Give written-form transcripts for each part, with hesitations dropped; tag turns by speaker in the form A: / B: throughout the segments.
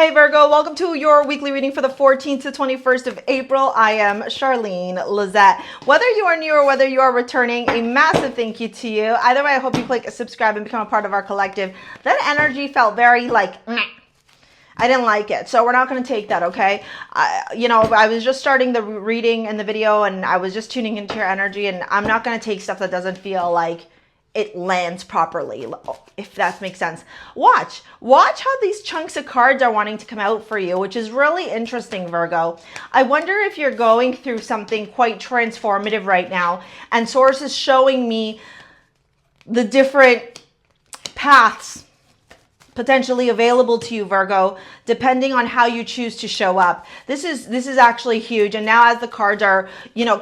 A: Hey Virgo, welcome to your weekly reading for the 14th to 21st of April. I am Charlene Lizette. Whether you are new or whether you are returning, a massive thank you to you. Either way, I hope you click subscribe and become a part of our collective. That energy felt very like, meh. I didn't like it, so we're not going to take that, okay? I was just starting the reading and the video, and I was just tuning into your energy, and I'm not going to take stuff that doesn't feel like it lands properly, if that makes sense. Watch how these chunks of cards are wanting to come out for you, which is really interesting, Virgo. I wonder if you're going through something quite transformative right now, and Source is showing me the different paths potentially available to you, Virgo, depending on how you choose to show up. This is actually huge. And now as the cards are,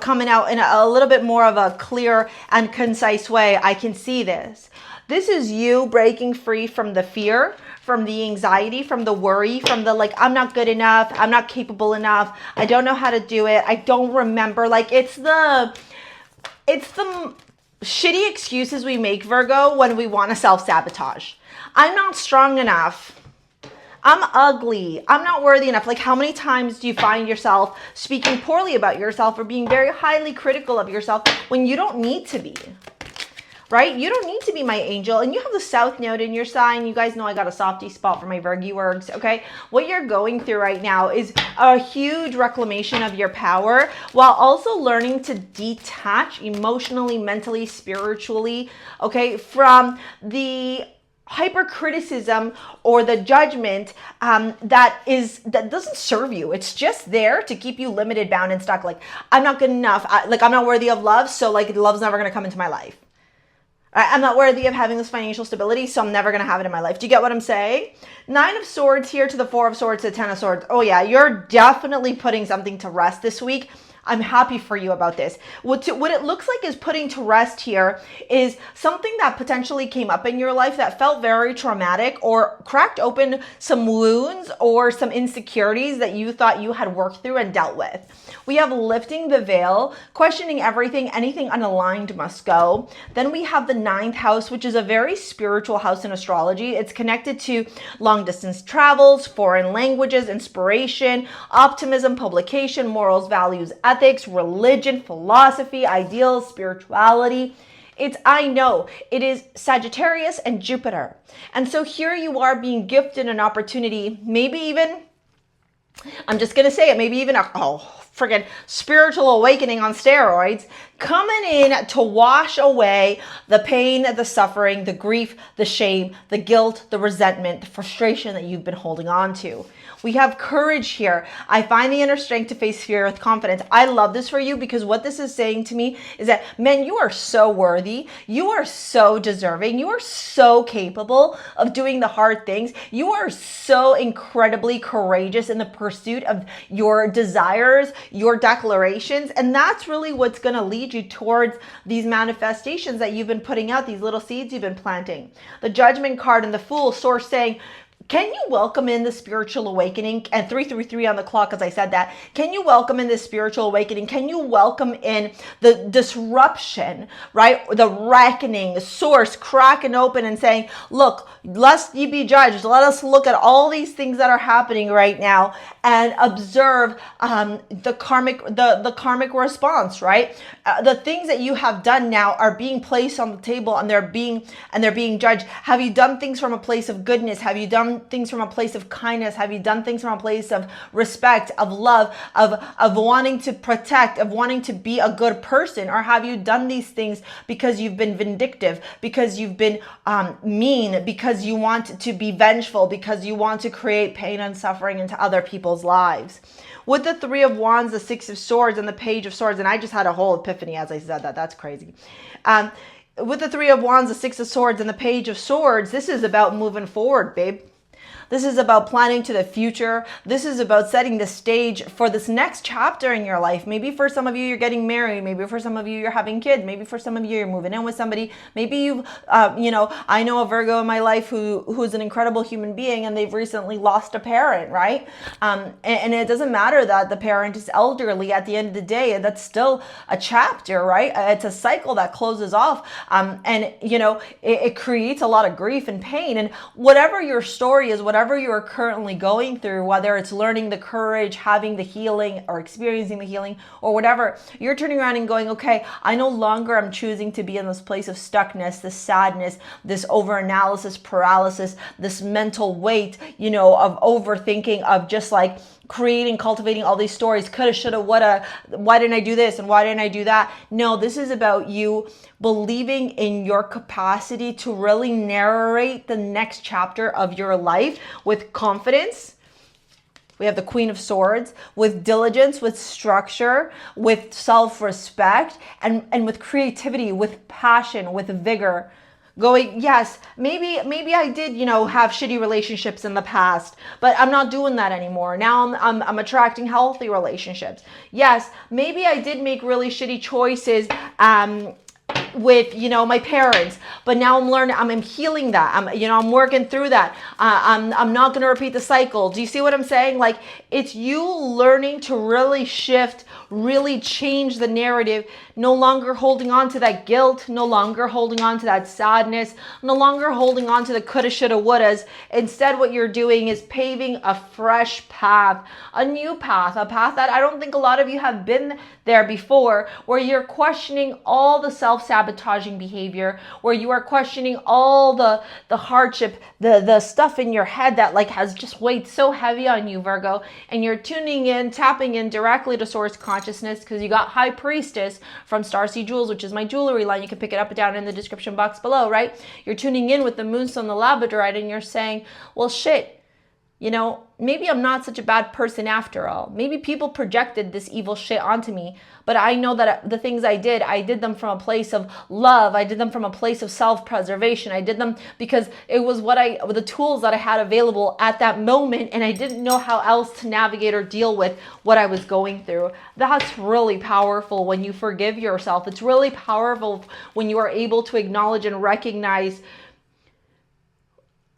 A: coming out in a little bit more of a clear and concise way, I can see this. This is you breaking free from the fear, from the anxiety, from the worry, from the like, I'm not good enough, I'm not capable enough, I don't know how to do it, I don't remember. Like it's the shitty excuses we make, Virgo, when we want to self-sabotage. I'm not strong enough. I'm ugly. I'm not worthy enough. Like how many times do you find yourself speaking poorly about yourself or being very highly critical of yourself when you don't need to be, right? You don't need to be my angel. And you have the South Node in your sign. You guys know I got a softy spot for my Virgo works, okay? What you're going through right now is a huge reclamation of your power while also learning to detach emotionally, mentally, spiritually, okay, from the hypercriticism or the judgment that doesn't serve you. It's just there to keep you limited, bound, and stuck. Like, I'm not good enough. I'm not worthy of love, so like love's never going to come into my life. I'm not worthy of having this financial stability, so I'm never going to have it in my life. Do you get what I'm saying? 9 of Swords here to the 4 of Swords to 10 of Swords. Oh yeah, you're definitely putting something to rest this week. I'm happy for you about this. What it looks like is putting to rest here is something that potentially came up in your life that felt very traumatic or cracked open some wounds or some insecurities that you thought you had worked through and dealt with. We have lifting the veil, questioning everything, anything unaligned must go. Then we have the 9th house, which is a very spiritual house in astrology. It's connected to long distance travels, foreign languages, inspiration, optimism, publication, morals, values, ethics, religion, philosophy, ideals, spirituality. I know, it is Sagittarius and Jupiter. And so here you are being gifted an opportunity, maybe even, I'm just going to say it, maybe even friggin' spiritual awakening on steroids, coming in to wash away the pain, the suffering, the grief, the shame, the guilt, the resentment, the frustration that you've been holding on to. We have courage here. I find the inner strength to face fear with confidence. I love this for you because what this is saying to me is that, man, you are so worthy. You are so deserving. You are so capable of doing the hard things. You are so incredibly courageous in the pursuit of your desires, your declarations. And that's really what's going to lead you towards these manifestations that you've been putting out, these little seeds you've been planting. The Judgment card and the Fool, Source saying, can you welcome in the spiritual awakening? And 333 on the clock, as I said that. Can you welcome in this spiritual awakening? Can you welcome in the disruption, right? The reckoning, the Source cracking open and saying, look, lest ye be judged. Let us look at all these things that are happening right now and observe the karmic response, right? The things that you have done now are being placed on the table and they're being judged. Have you done things from a place of goodness? Have you done things from a place of kindness? Have you done things from a place of respect, of love, of wanting to protect, of wanting to be a good person? Or have you done these things because you've been vindictive, because you've been mean, because you want to be vengeful, because you want to create pain and suffering into other people's lives? With the 3 of Wands, the 6 of Swords, and the Page of Swords, and I just had a whole epiphany as I said that. That's crazy. With the 3 of Wands, the 6 of Swords, and the Page of Swords, this is about moving forward, babe. This is about planning to the future. This is about setting the stage for this next chapter in your life. Maybe for some of you, you're getting married. Maybe for some of you, you're having kids. Maybe for some of you, you're moving in with somebody. Maybe you've, I know a Virgo in my life who's an incredible human being and they've recently lost a parent, right? And it doesn't matter that the parent is elderly. At the end of the day, that's still a chapter, right? It's a cycle that closes off. And it creates a lot of grief and pain. And whatever your story is, whatever whatever you are currently going through, whether it's learning the courage, having the healing, or experiencing the healing, or whatever, you're turning around and going, okay, I no longer am choosing to be in this place of stuckness, this sadness, this overanalysis paralysis, this mental weight, you know, of overthinking, of just like creating, cultivating all these stories, coulda, shoulda, woulda, why didn't I do this and why didn't I do that? No, this is about you believing in your capacity to really narrate the next chapter of your life with confidence. We have the Queen of Swords, with diligence, with structure, with self-respect, and with creativity, with passion, with vigor. Going, yes, maybe I did, you know, have shitty relationships in the past, but I'm not doing that anymore. Now I'm attracting healthy relationships. Yes, maybe I did make really shitty choices with, you know, my parents, but now I'm learning, I'm healing that. I'm working through that. I'm not going to repeat the cycle. Do you see what I'm saying? Like, it's you learning to really shift, really change the narrative, no longer holding on to that guilt, no longer holding on to that sadness, no longer holding on to the coulda, shoulda, wouldas. Instead, what you're doing is paving a fresh path, a new path, a path that I don't think a lot of you have been there before, where you're questioning all the self-sabotaging behavior, where you are questioning all the hardship, the stuff in your head that like has just weighed so heavy on you, Virgo, and you're tuning in, tapping in directly to source consciousness, because you got High Priestess from StarSea Jewels, which is my jewelry line. You can pick it up down in the description box below, right? You're tuning in with the Moonstone, the Labradorite, and you're saying, well, shit, you know, maybe I'm not such a bad person after all. Maybe people projected this evil shit onto me, but I know that the things I did them from a place of love. I did them from a place of self-preservation. I did them because it was the tools that I had available at that moment, and I didn't know how else to navigate or deal with what I was going through. That's really powerful when you forgive yourself. It's really powerful when you are able to acknowledge and recognize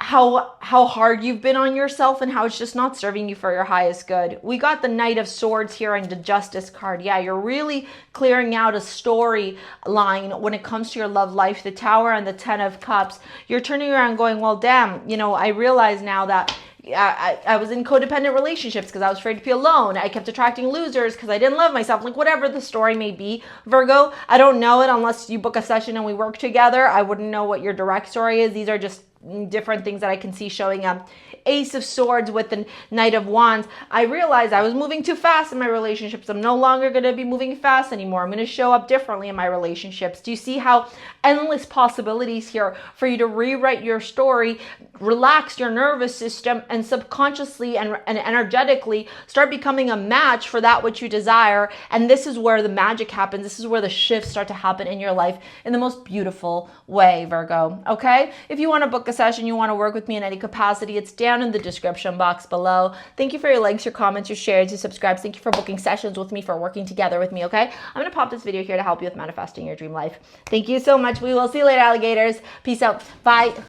A: how hard you've been on yourself and how it's just not serving you for your highest good. We got the Knight of Swords here and the Justice card. Yeah, you're really clearing out a storyline when it comes to your love life. The Tower and the Ten of Cups. You're turning around going, well, damn, you know, I realize now that I was in codependent relationships because I was afraid to be alone. I kept attracting losers because I didn't love myself. Like, whatever the story may be, Virgo, I don't know it unless you book a session and we work together. I wouldn't know what your direct story is. These are just different things that I can see showing up. Ace of Swords with the Knight of Wands. I realized I was moving too fast in my relationships. I'm no longer going to be moving fast anymore. I'm going to show up differently in my relationships. Do you see how endless possibilities here for you to rewrite your story, relax your nervous system, and subconsciously and energetically start becoming a match for that which you desire? And this is where the magic happens. This is where the shifts start to happen in your life in the most beautiful way, Virgo. Okay? If you want to book a session, you want to work with me in any capacity, it's down in the description box below. Thank you for your likes, your comments, your shares, your subscribes. Thank you for booking sessions with me, for working together with me, okay? I'm going to pop this video here to help you with manifesting your dream life. Thank you so much. We will see you later, alligators. Peace out. Bye.